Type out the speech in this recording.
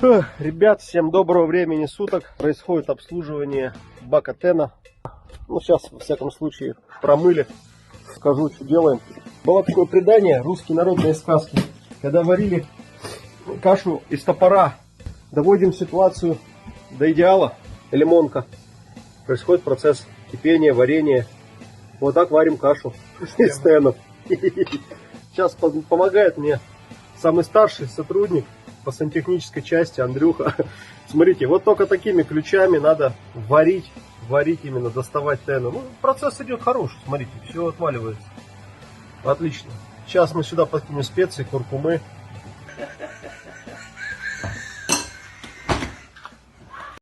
Ребят, всем доброго времени суток. Происходит обслуживание бака Тена. Ну, сейчас, во всяком случае, промыли. Скажу, что делаем. Было такое предание, русские народные сказки. Когда варили кашу из топора, доводим ситуацию до идеала, лимонка. Происходит процесс кипения, варения. Вот так варим кашу из тенов. Сейчас помогает мне самый старший сотрудник по сантехнической части, Андрюха. Смотрите, вот только такими ключами надо варить именно, доставать тену. Ну, процесс идет хороший, смотрите, все отваливается. Отлично. Сейчас мы сюда подкинем специи, куркумы.